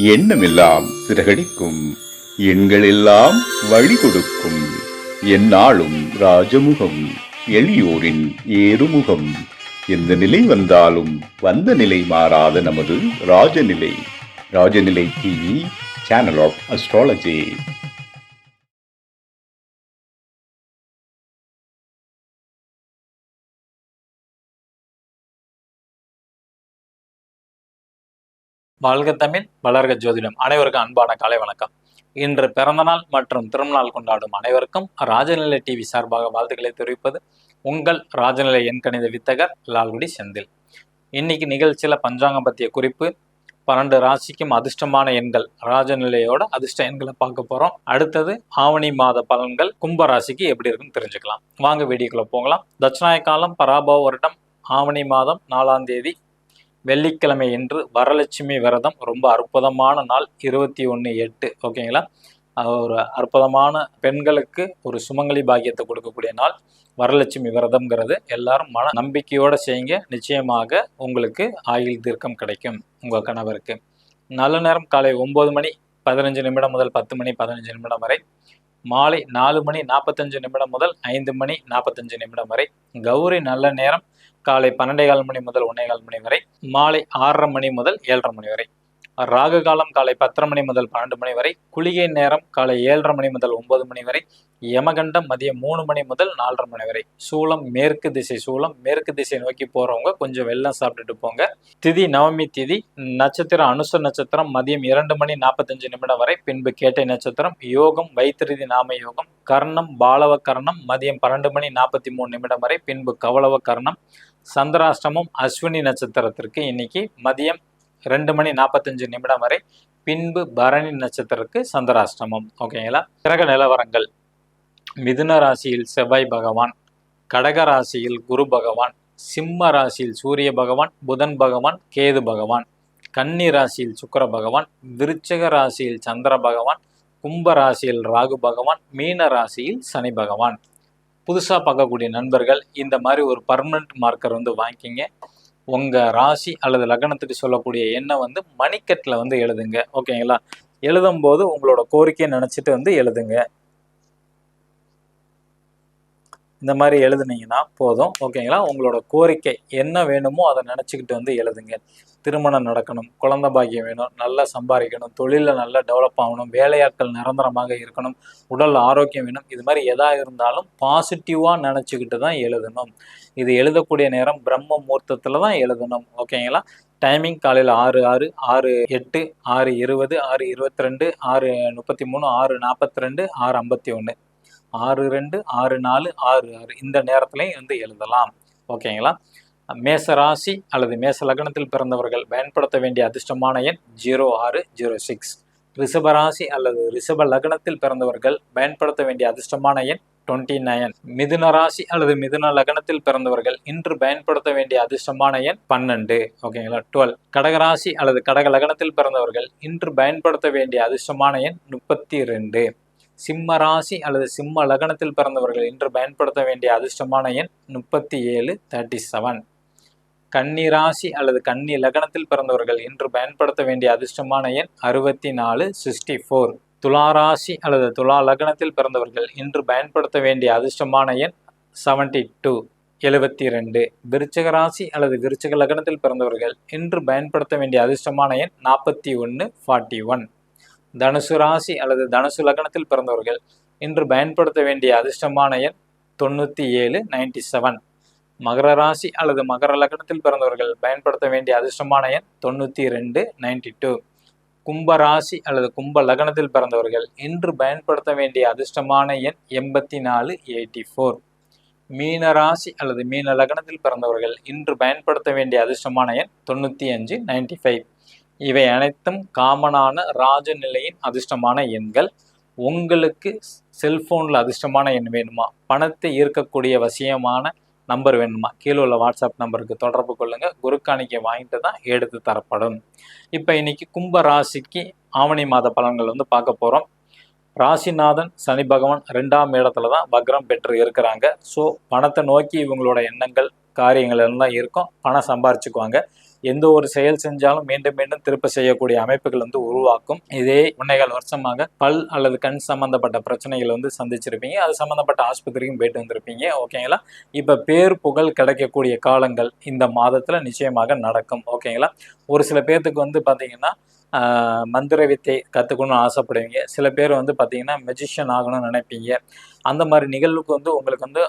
எண்ணமெல்லாம் சிறகடிக்கும், எண்களெல்லாம் வழி கொடுக்கும். எந்நாளும் ராஜமுகம், எளியோரின் ஏறுமுகம். எந்த நிலை வந்தாலும் வந்த நிலை மாறாத நமது Rajanilai. Rajanilai TV, channel of astrology. வாழ்க தமிழ், வளர்க ஜோதிடம். அனைவருக்கும் அன்பான காலை வணக்கம். இன்று பிறந்தநாள் மற்றும் திருமணநாள் கொண்டாடும் அனைவருக்கும் ராஜநிலை டிவி சார்பாக வாழ்த்துக்களை தெரிவிப்பது உங்கள் ராஜநிலை எண்கணித வித்தகர் லால்குடி செந்தில். இன்னைக்கு நிகழ்ச்சியில் பஞ்சாங்கம் பற்றிய குறிப்பு, 12 ராசிக்கும் அதிர்ஷ்டமான எண்கள், ராஜநிலையோட அதிர்ஷ்ட எண்களை பார்க்க போகிறோம். அடுத்தது ஆவணி மாத பலன்கள் கும்ப ராசிக்கு எப்படி இருக்குன்னு தெரிஞ்சுக்கலாம். வாங்க வீடியோக்குள்ள போகலாம். தட்சிணாய காலம் பராபவ வருடம் ஆவணி மாதம் 4ஆம் தேதி வெள்ளிக்கிழமை என்று வரலட்சுமி விரதம். ரொம்ப அற்புதமான நாள், 21/8. ஓகேங்களா? ஒரு அற்புதமான பெண்களுக்கு ஒரு சுமங்கலி பாக்கியத்தை கொடுக்கக்கூடிய நாள் வரலட்சுமி விரதம்ங்கிறது. எல்லாரும் மன நம்பிக்கையோடு செய்யுங்க. நிச்சயமாக உங்களுக்கு ஆயுள் தீர்க்கம் கிடைக்கும். உங்கள் கணவருக்கு நல்ல நேரம் காலை 9 மணி 15 நிமிடம் முதல் 10 மணி 15 நிமிடம் வரை, மாலை 4 மணி 45 நிமிடம் முதல் 5 மணி 45 நிமிடம் வரை. கௌரி நல்ல நேரம் காலை 12:15 மணி முதல் 1:15 மணி வரை, மாலை 6:30 மணி முதல் 7:30 மணி வரை. ராகு காலம் காலை 10:30 மணி முதல் 12 மணி வரை. குளிகை நேரம் காலை 7:30 மணி முதல் 9 மணி வரை. யமகண்டம் மதியம் 3 மணி முதல் 4:30 மணி வரை. சூலம் மேற்கு திசை சூலம். மேற்கு திசை நோக்கி போறவங்க கொஞ்சம் வெள்ளம் சாப்பிட்டுட்டு போங்க. திதி நவமி திதி. நட்சத்திரம் அனுச நட்சத்திரம் மதியம் 2 மணி 45 நிமிடம் வரை. பின்பு கேட்டை நட்சத்திரம். யோகம் வைத்திருதி நாம யோகம். கர்ணம் பாலவ கர்ணம் மதியம் 12 மணி 43 நிமிடம் வரை. பின்பு கவலவ கர்ணம். சந்திராஷ்டமம் அஸ்வினி நட்சத்திரத்திற்கு இன்னைக்கு மதியம் 2 மணி 45 நிமிடம் வரை. பின்பு பரணி நட்சத்திரத்துக்கு சந்திராஷ்டமம். ஓகேங்களா? கிரக நிலவரங்கள்: மிதுன ராசியில் செவ்வாய் பகவான், கடக ராசியில் குரு பகவான், சிம்ம ராசியில் சூரிய பகவான், புதன் பகவான், கேது பகவான், கன்னி ராசியில் சுக்கிர பகவான், விருச்சிக ராசியில் சந்திர பகவான், கும்ப ராசியில் ராகு பகவான், மீன ராசியில் சனி பகவான். புதுசாக பார்க்கக்கூடிய நண்பர்கள் இந்த மாதிரி ஒரு பர்மனண்ட் மார்க்கர் வாங்கிக்கிங்க. உங்கள் ராசி அல்லது லக்னத்துக்கு சொல்லக்கூடிய எண்ணை மணிக்கட்டில் எழுதுங்க. ஓகேங்களா? எழுதும்போது உங்களோட கோரிக்கையை நினச்சிட்டு எழுதுங்க. இந்த மாதிரி எழுதுனீங்கன்னா போதும். ஓகேங்களா? உங்களோட கோரிக்கை என்ன வேணுமோ அதை நினச்சிக்கிட்டு எழுதுங்க. திருமணம் நடக்கணும், குழந்தை பாக்கியம் வேணும், நல்லா சம்பாதிக்கணும், தொழிலில் நல்லா டெவலப் ஆகணும், வேலையாட்கள் நிரந்தரமாக இருக்கணும், உடல் ஆரோக்கியம் வேணும். இது மாதிரி எதா இருந்தாலும் பாசிட்டிவாக நினச்சிக்கிட்டு தான் எழுதணும். இது எழுதக்கூடிய நேரம் பிரம்ம முகூர்த்தத்தில் தான் எழுதணும். ஓகேங்களா? டைமிங் காலையில் 6:06, 6:08, 6:20, 6:22, 6:33, 6:42, 6:51, 6:02, 6:04, 6:06 இந்த நேரத்துலையும் எழுதலாம். ஓகேங்களா? மேச ராசி அல்லது மேச லக்னத்தில் பிறந்தவர்கள் பயன்படுத்த வேண்டிய அதிர்ஷ்டமான எண் 0606. ரிஷப ராசி அல்லது ரிஷப லக்னத்தில் பிறந்தவர்கள் பயன்படுத்த வேண்டிய அதிர்ஷ்டமான எண் 29. மிதுன ராசி அல்லது மிதுன லக்னத்தில் பிறந்தவர்கள் இன்று பயன்படுத்த வேண்டிய அதிர்ஷ்டமான எண் 12. ஓகேங்களா? 12. கடகராசி அல்லது கடக லக்னத்தில் பிறந்தவர்கள் இன்று பயன்படுத்த வேண்டிய அதிர்ஷ்டமான எண் 32. சிம்ம ராசி அல்லது சிம்ம லக்னத்தில் பிறந்தவர்கள் இன்று பயன்படுத்த வேண்டிய அதிர்ஷ்டமான எண் 37, 37. கன்னி ராசி அல்லது கன்னி லக்னத்தில் பிறந்தவர்கள் இன்று பயன்படுத்த வேண்டிய அதிர்ஷ்டமான எண் 64, 64. துலா ராசி அல்லது துலா லக்னத்தில் பிறந்தவர்கள் இன்று பயன்படுத்த வேண்டிய அதிர்ஷ்டமான எண் 72, 72. விருச்சிக ராசி அல்லது விருச்சிக லக்னத்தில் பிறந்தவர்கள் இன்று பயன்படுத்த வேண்டிய அதிர்ஷ்டமான எண் 41, 41. தனுசு ராசி அல்லது தனுசு லக்னத்தில் பிறந்தவர்கள் இன்று பயன்படுத்த வேண்டிய அதிர்ஷ்டமான எண் 97, 97. மகர ராசி அல்லது மகர லக்னத்தில் பிறந்தவர்கள் பயன்படுத்த வேண்டிய அதிர்ஷ்டமான எண் 92, 92. கும்ப ராசி அல்லது கும்ப லக்னத்தில் பிறந்தவர்கள் இன்று பயன்படுத்த வேண்டிய அதிர்ஷ்டமான எண் 84, 84. மீன ராசி அல்லது மீன லக்னத்தில் பிறந்தவர்கள் இன்று பயன்படுத்த வேண்டிய அதிர்ஷ்டமான எண் 95, 95. இவை அனைத்தும் காமனான ராஜநிலையின் அதிர்ஷ்டமான எண்கள். உங்களுக்கு செல்போனில் அதிர்ஷ்டமான எண் வேணுமா, பணத்தை ஈர்க்கக்கூடிய வசியமான நம்பர் வேணுமா, கீழே உள்ள வாட்ஸ்அப் நம்பருக்கு தொடர்பு கொள்ளுங்க. குருக்காணிக்கை வாங்கிட்டு தான் எடுத்து தரப்படும். இப்போ இன்னைக்கு கும்ப ராசிக்கு ஆவணி மாத பலன்கள் பார்க்க போகிறோம். ராசிநாதன் சனி பகவான் 2ஆம் இடத்துல தான் வக்ரம் பெற்று இருக்கிறாங்க. ஸோ பணத்தை நோக்கி இவங்களோட எண்ணங்கள் காரியங்கள் எல்லாம் இருக்கும். பணம் சம்பாரிச்சுக்குவாங்க. எந்த ஒரு செயல் செஞ்சாலும் மீண்டும் மீண்டும் திருப்ப செய்யக்கூடிய அமைப்புகள் வந்து உருவாக்கும். இதே 1.25 வருஷமாக பல் அல்லது கண் சம்பந்தப்பட்ட பிரச்சனைகள் வந்து சந்திச்சிருப்பீங்க. அது சம்பந்தப்பட்ட ஆஸ்பத்திரிக்கும் போயிட்டு வந்திருப்பீங்க. ஓகேங்களா? இப்ப பேர் புகழ் கிடைக்கக்கூடிய காலங்கள் இந்த மாதத்துல நிச்சயமாக நடக்கும். ஓகேங்களா? ஒரு சில பேர்த்துக்கு வந்து பாத்தீங்கன்னா மந்திர வித்தை கற்றுக்கணும்னு ஆசைப்படுவீங்க. சில பேர் வந்து பார்த்தீங்கன்னா மெஜிஷியன் ஆகணும்னு நினைப்பீங்க. அந்த மாதிரி நிகழ்வுக்கு வந்து உங்களுக்கு வந்து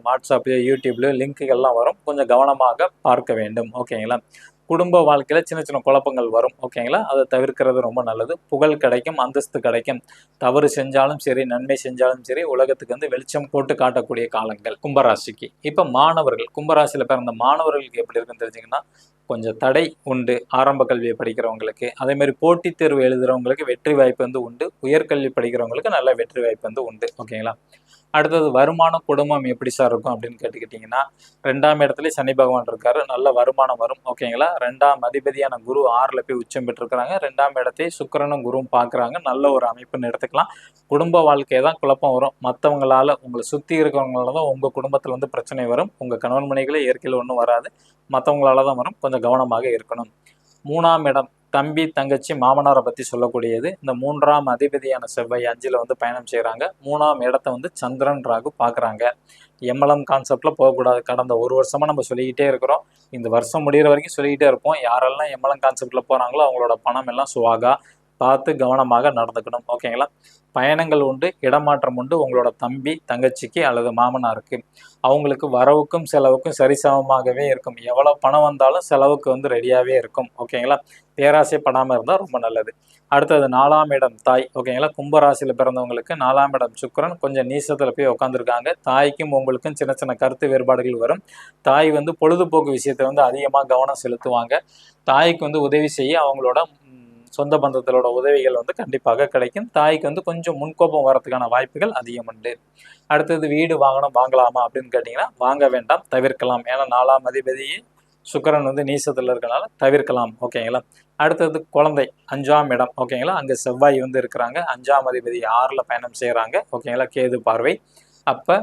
வாட்ஸ்அப்லையோ யூடியூப்லையோ லிங்க்குகள்லாம் வரும். கொஞ்சம் கவனமாக பார்க்க வேண்டும். ஓகேங்களா? குடும்ப வாழ்க்கையில் சின்ன சின்ன குழப்பங்கள் வரும். ஓகேங்களா? அதை தவிர்க்கிறது ரொம்ப நல்லது. புகழ் கிடைக்கும், அந்தஸ்து கிடைக்கும். தவறு செஞ்சாலும் சரி, நன்மை செஞ்சாலும் சரி, உலகத்துக்கு வந்து வெளிச்சம் போட்டு காட்டக்கூடிய காலங்கள் கும்பராசிக்கு. இப்போ மாணவர்கள், கும்பராசியில் பிறந்த மாணவர்களுக்கு எப்படி இருக்குன்னு தெரிஞ்சிங்கன்னா, கொஞ்சம் தடை உண்டு. ஆரம்ப கல்வியை படிக்கிறவங்களுக்கு, அதே மாதிரி போட்டித் தேர்வு எழுதுறவங்களுக்கு வெற்றி வாய்ப்பு வந்து உண்டு. உயர்கல்வி படிக்கிறவங்களுக்கு நல்ல வெற்றி வாய்ப்பு வந்து உண்டு. ஓகேங்களா? அடுத்தது வருமானம், குடும்பம் எப்படி சார் இருக்கும் அப்படின்னு கேட்டுக்கிட்டிங்கன்னா, 2ஆம் இடத்துல சனி பகவான் இருக்காரு. நல்ல வருமானம் வரும். ஓகேங்களா? 2ஆம் அதிபதியான குரு 6ல் போய் உச்சம் பெற்றிருக்கிறாங்க. 2ஆம் இடத்தை சுக்கிரனும் குருவும் பார்க்குறாங்க. நல்ல ஒரு அமைப்புன்னு எடுத்துக்கலாம். குடும்ப வாழ்க்கை தான் குழப்பம் வரும். மற்றவங்களால, உங்களை சுற்றி இருக்கிறவங்களால தான் உங்கள் குடும்பத்தில் வந்து பிரச்சனை வரும். உங்கள் கணவன் மனைவிகளே இயற்கையில் ஒன்றும் வராது. மற்றவங்களால தான் வரும். கொஞ்சம் கவனமாக இருக்கணும். 3ஆம் இடம் தம்பி, தங்கச்சி, மாமனாரை பற்றி சொல்லக்கூடியது. இந்த 3ஆம் அதிபதியான செவ்வாய் 5ல் வந்து பயணம் செய்கிறாங்க. 3ஆம் இடத்த வந்து சந்திரன், ராகு பார்க்குறாங்க. எம்எல்எம் கான்செப்டில் போகக்கூடாது. கடந்த ஒரு வருஷமாக நம்ம சொல்லிக்கிட்டே இருக்கிறோம். இந்த வருஷம் முடிகிற வரைக்கும் சொல்லிக்கிட்டே இருப்போம். யாரெல்லாம் எம்எல்எம் கான்செப்டில் போகிறாங்களோ அவங்களோட பணம் எல்லாம் சுவாகா. பார்த்து கவனமாக நடந்துக்கணும். ஓகேங்களா? பயணங்கள் உண்டு, இடமாற்றம் உண்டு. உங்களோட தம்பி, தங்கச்சிக்கு அல்லது மாமனாருக்கு அவங்களுக்கு வரவுக்கும் செலவுக்கும் சரிசமமாகவே இருக்கும். எவ்வளோ பணம் வந்தாலும் செலவுக்கு வந்து ரெடியாகவே இருக்கும். ஓகேங்களா? பேராசைப்படாமல் இருந்தால் ரொம்ப நல்லது. அடுத்தது 4ஆம் இடம் தாய். ஓகேங்களா? கும்பராசியில் பிறந்தவங்களுக்கு 4ஆம் இடம் சுக்கிரன் கொஞ்சம் நீசத்தில் போய் உட்காந்துருக்காங்க. தாய்க்கும் உங்களுக்கும் சின்ன சின்ன கருத்து வேறுபாடுகள் வரும். தாய் வந்து பொழுதுபோக்கு விஷயத்தை வந்து அதிகமாக கவனம் செலுத்துவாங்க. தாய்க்கு வந்து உதவி செய்ய அவங்களோட சொந்த பந்தத்திலோட உதவிகள் வந்து கண்டிப்பாக கிடைக்கும். தாய்க்கு வந்து கொஞ்சம் முன்கோபம் வரதுக்கான வாய்ப்புகள் அதிகம் உண்டு. அடுத்தது வீடு வாங்கலாமா அப்படின்னு கேட்டிங்கன்னா, வாங்க வேண்டாம், தவிர்க்கலாம். ஏன்னா 4ஆம் அதிபதி சுக்கிரன் வந்து நீசத்தில் இருக்கனால தவிர்க்கலாம். ஓகேங்களா? அடுத்தது குழந்தை 5ஆம் இடம். ஓகேங்களா? அங்கே செவ்வாய் வந்து இருக்கிறாங்க. 5ஆம் அதிபதி 6ல் பயணம் செய்கிறாங்க. ஓகேங்களா? கேது பார்வை. அப்போ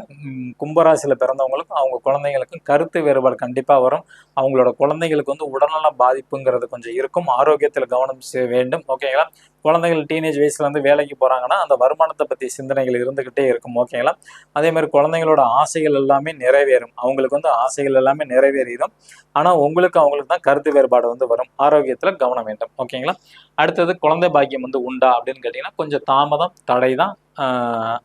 கும்பராசியில் பிறந்தவங்களுக்கும் அவங்க குழந்தைங்களுக்கும் கருத்து வேறுபாடு கண்டிப்பாக வரும். அவங்களோட குழந்தைங்களுக்கு வந்து உடல்நல பாதிப்புங்கிறது கொஞ்சம் இருக்கும். ஆரோக்கியத்தில் கவனம் வேண்டும். ஓகேங்களா? குழந்தைகள் டீனேஜ் வயசுல வந்து வேலைக்கு போகிறாங்கன்னா அந்த வருமானத்தை பற்றி சிந்தனைகள் இருந்துக்கிட்டே இருக்கும். ஓகேங்களா? அதே மாதிரி குழந்தைங்களோட ஆசைகள் எல்லாமே நிறைவேறும். அவங்களுக்கு வந்து ஆசைகள் எல்லாமே நிறைவேறிடும். ஆனால் அவங்களுக்கு தான் கருத்து வேறுபாடு வந்து வரும். ஆரோக்கியத்தில் கவனம் வேண்டும். ஓகேங்களா? அடுத்தது குழந்தை பாக்கியம் வந்து உண்டா அப்படின்னு கேட்டிங்கன்னா, கொஞ்சம் தாமதம், தடை தான்.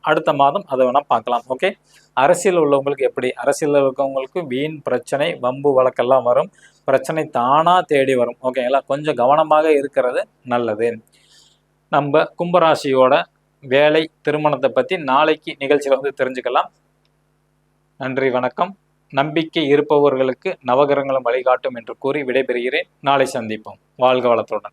அடுத்த மாதம் அதை வேணால் பார்க்கலாம். ஓகே? அரசியல் உள்ளவங்களுக்கு எப்படி? அரசியலில் இருக்கவங்களுக்கு வீண் பிரச்சனை, வம்பு வழக்கெல்லாம் வரும். பிரச்சனை தானாக தேடி வரும். ஓகேங்களா? கொஞ்சம் கவனமாக இருக்கிறது நல்லது. நம்ம கும்பராசியோட வேலை, திருமணத்தை பற்றி நாளைக்கு நிகழ்ச்சியில் வந்து தெரிஞ்சுக்கலாம். நன்றி, வணக்கம். நம்பிக்கை இருப்பவர்களுக்கு நவகிரகங்களும் வழிகாட்டும் என்று கூறி விடைபெறுகிறேன். நாளை சந்திப்போம். வாழ்க வளத்துடன்.